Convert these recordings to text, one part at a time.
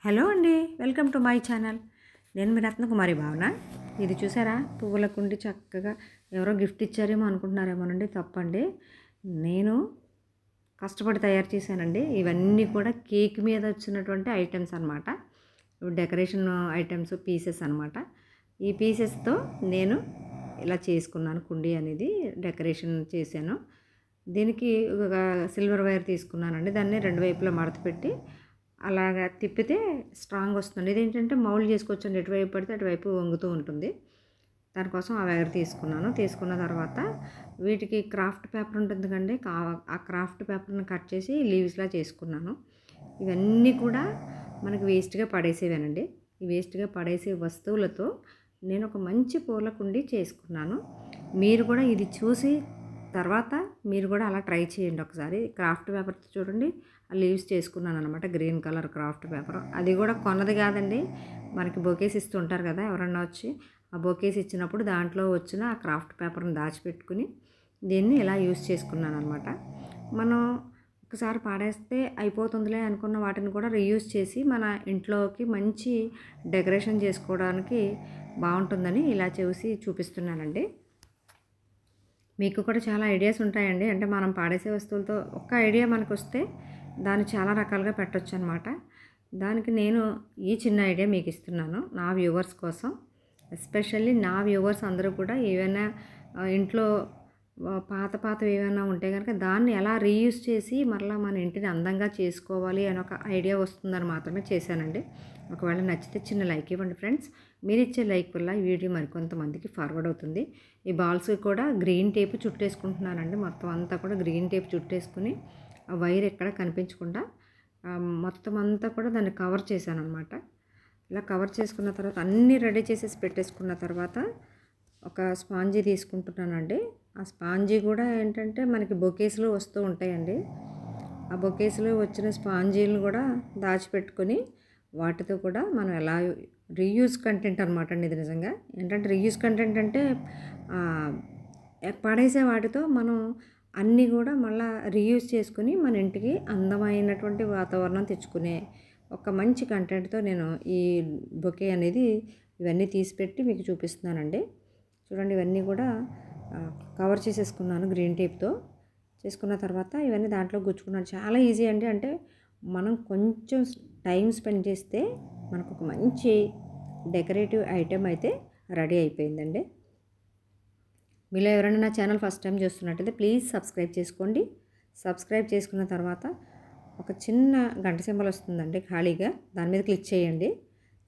Hello అండి, welcome to my channel. నేను మీ రత్నకుమారి భావన. ఇది చూసారా, పువ్వుల కుండి చక్కగా ఎవరో గిఫ్ట్ ఇచ్చారేమో అనుకుంటున్నారేమోనండి. తప్పండి, నేను కష్టపడి తయారు చేశానండి. ఇవన్నీ కూడా కేక్ మీద వచ్చినటువంటి ఐటమ్స్ అనమాట. డెకరేషన్ ఐటమ్స్ పీసెస్ అనమాట. ఈ పీసెస్తో నేను ఇలా చేసుకున్నాను. కుండీ అనేది డెకరేషన్ చేశాను. దీనికి ఒక సిల్వర్ వైర్ తీసుకున్నానండి. దాన్ని రెండు వైపులా మడత పెట్టి అలాగా తిప్పితే స్ట్రాంగ్ వస్తుంది. ఇదేంటంటే మౌల్డ్ చేసుకోవచ్చండి. ఎటువైపు పడితే అటువైపు వంగుతూ ఉంటుంది. దానికోసం ఆ వైర్ తీసుకున్నాను. తీసుకున్న తర్వాత వీటికి క్రాఫ్ట్ పేపర్ ఉంటుంది కండి, ఆ క్రాఫ్ట్ పేపర్ని కట్ చేసి లీవ్స్లా చేసుకున్నాను. ఇవన్నీ కూడా మనకి వేస్ట్గా పడేసేవేనండి. ఈ వేస్ట్గా పడేసే వస్తువులతో నేను ఒక మంచి పూల కుండీ చేసుకున్నాను. మీరు కూడా ఇది చూసి తర్వాత మీరు కూడా అలా ట్రై చేయండి ఒకసారి. క్రాఫ్ట్ పేపర్తో చూడండి, ఆ లీవ్స్ చేసుకున్నాను అనమాట. Green colour craft paper. అది కూడా కొన్నది కాదండి, మనకి బొకేస్ ఇస్తూ ఉంటారు కదా ఎవరన్నా వచ్చి. ఆ బొకేస్ ఇచ్చినప్పుడు దాంట్లో వచ్చిన ఆ క్రాఫ్ట్ పేపర్ని దాచిపెట్టుకుని దీన్ని ఇలా యూస్ చేసుకున్నాను అనమాట. మనం ఒకసారి పాడేస్తే అయిపోతుందిలే అనుకున్న వాటిని కూడా రీయూజ్ చేసి మన ఇంట్లోకి మంచి డెకరేషన్ చేసుకోవడానికి బాగుంటుందని ఇలా చేసి చూపిస్తున్నానండి. మీకు కూడా చాలా ఐడియాస్ ఉంటాయండి. అంటే మనం పాడేసే వస్తువులతో ఒక్క ఐడియా మనకు వస్తే దాన్ని చాలా రకాలుగా పెట్టొచ్చు అనమాట. దానికి నేను ఈ చిన్న ఐడియా మీకు ఇస్తున్నాను నా వ్యూవర్స్ కోసం. ఎస్పెషల్లీ నా వ్యూవర్స్ అందరూ కూడా ఏవైనా ఇంట్లో పాతవి ఏమైనా ఉంటే కనుక దాన్ని ఎలా రీయూజ్ చేసి మరలా మన ఇంటిని అందంగా చేసుకోవాలి అని ఒక ఐడియా వస్తుందని మాత్రమే చేశానండి. ఒకవేళ నచ్చితే చిన్న లైక్ ఇవ్వండి ఫ్రెండ్స్. మీరు ఇచ్చే లైక్ వల్ల ఈ వీడియో మరికొంతమందికి ఫార్వర్డ్ అవుతుంది. ఈ బాల్స్కి కూడా గ్రీన్ టేప్ చుట్టేసుకుంటున్నానండి. మొత్తం అంతా కూడా గ్రీన్ టేప్ చుట్టేసుకుని ఆ వైర్ ఎక్కడ కనిపించకుండా మొత్తం అంతా కూడా దాన్ని కవర్ చేశాను అనమాట. ఇలా కవర్ చేసుకున్న తర్వాత అన్నీ రెడీ చేసేసి పెట్టేసుకున్న తర్వాత ఒక స్పాంజీ తీసుకుంటున్నానండి. ఆ స్పాంజీ కూడా ఏంటంటే మనకి బొకేస్లో వస్తూ ఉంటాయండి. ఆ బొకేస్లో వచ్చిన స్పాంజీలను కూడా దాచిపెట్టుకొని వాటితో కూడా మనం ఎలా రీయూజ్ కంటెంట్ అనమాట అండి. ఇది నిజంగా ఏంటంటే రీయూజ్ కంటెంట్ అంటే పడేసే వాటితో మనం అన్నీ కూడా మళ్ళీ రీయూజ్ చేసుకుని మన ఇంటికి అందమైనటువంటి వాతావరణం తెచ్చుకునే ఒక మంచి కంటెంట్తో నేను ఈ బొకే అనేది ఇవన్నీ తీసిపెట్టి మీకు చూపిస్తున్నానండి. చూడండి, ఇవన్నీ కూడా కవర్ చేసేసుకున్నాను గ్రీన్ టేప్తో. చేసుకున్న తర్వాత ఇవన్నీ దాంట్లో గుచ్చుకున్నాను. చాలా ఈజీ అండి. అంటే మనం కొంచెం టైం స్పెండ్ చేస్తే మనకు ఒక మంచి డెకరేటివ్ ఐటెం అయితే రెడీ అయిపోయిందండి. మీలో ఎవరైనా నా ఛానల్ ఫస్ట్ టైం చూస్తున్నట్టయితే ప్లీజ్ సబ్స్క్రైబ్ చేసుకోండి. సబ్స్క్రైబ్ చేసుకున్న తర్వాత ఒక చిన్న గంట సింబల్ వస్తుందండి ఖాళీగా, దాని మీద క్లిక్ చేయండి.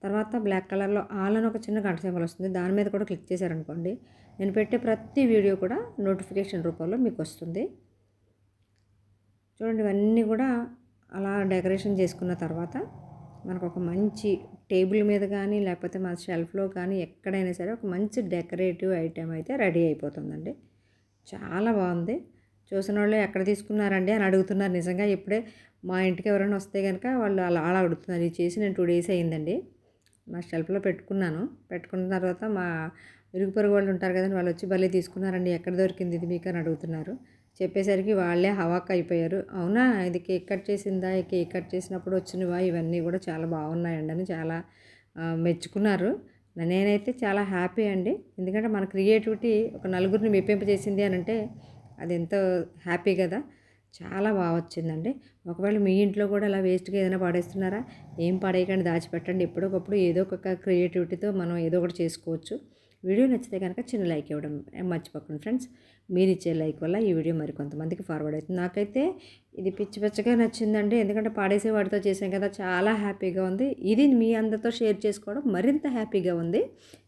తర్వాత బ్లాక్ కలర్లో ఆల్ అని ఒక చిన్న గంట సింబల్ వస్తుంది, దాని మీద కూడా క్లిక్ చేశారనుకోండి నేను పెట్టే ప్రతి వీడియో కూడా నోటిఫికేషన్ రూపంలో మీకు వస్తుంది. చూడండి, ఇవన్నీ కూడా అలా డెకరేషన్ చేసుకున్న తర్వాత మనకు ఒక మంచి టేబుల్ మీద కానీ లేకపోతే మన షెల్ఫ్లో కానీ ఎక్కడైనా సరే ఒక మంచి డెకరేటివ్ ఐటెం అయితే రెడీ అయిపోతుందండి. చాలా బాగుంది. చూసిన వాళ్ళు ఎక్కడ తీసుకున్నారండి అని అడుగుతున్నారు. నిజంగా ఇప్పుడే మా ఇంటికి ఎవరైనా వస్తే కనుక వాళ్ళు అలా అడుగుతున్నారు. ఇది చేసి నేను 2 days అయ్యిందండి. నా షెల్ఫ్లో పెట్టుకున్నాను. పెట్టుకున్న తర్వాత మా ఇరుగు పొరుగు వాళ్ళు ఉంటారు కదండి, వాళ్ళు వచ్చి భలే తీసుకున్నారండి, ఎక్కడ దొరికింది ఇది మీకు అని అడుగుతున్నారు. చెప్పేసరికి వాళ్ళే హవాక్ అయిపోయారు. అవునా, ఇది కేక్ కట్ చేసిందా, ఈ కేక్ కట్ చేసినప్పుడు వచ్చినవా, ఇవన్నీ కూడా చాలా బాగున్నాయండి అని చాలా మెచ్చుకున్నారు. నేనైతే చాలా హ్యాపీ అండి. ఎందుకంటే మన క్రియేటివిటీ ఒక నలుగురిని మెప్పింపజేసింది అని అంటే అది ఎంతో హ్యాపీ కదా. చాలా బాగా వచ్చిందండి. ఒకవేళ మీ ఇంట్లో కూడా అలా వేస్ట్గా ఏదైనా పడేస్తున్నారా, ఏం పడేయకండి, దాచిపెట్టండి. ఎప్పటికప్పుడు ఏదో ఒక క్రియేటివిటీతో మనం ఏదో ఒకటి చేసుకోవచ్చు. వీడియో నచ్చితే కనుక చిన్న లైక్ ఇవ్వడం మర్చిపోకండి ఫ్రెండ్స్. మీరు ఇచ్చే లైక్ వల్ల ఈ వీడియో మరి కొంతమందికి ఫార్వర్డ్ అవుతుంది. నాకైతే ఇది పిచ్చిగా నచ్చిందండి. ఎందుకంటే పాడేసే వాటితో చేసాం కదా, చాలా హ్యాపీగా ఉంది. ఇది మీ అందరితో షేర్ చేసుకోవడం మరింత హ్యాపీగా ఉంది.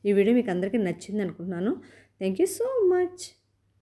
ఈ వీడియో మీకు అందరికీ నచ్చింది అనుకుంటున్నాను. Thank you so much.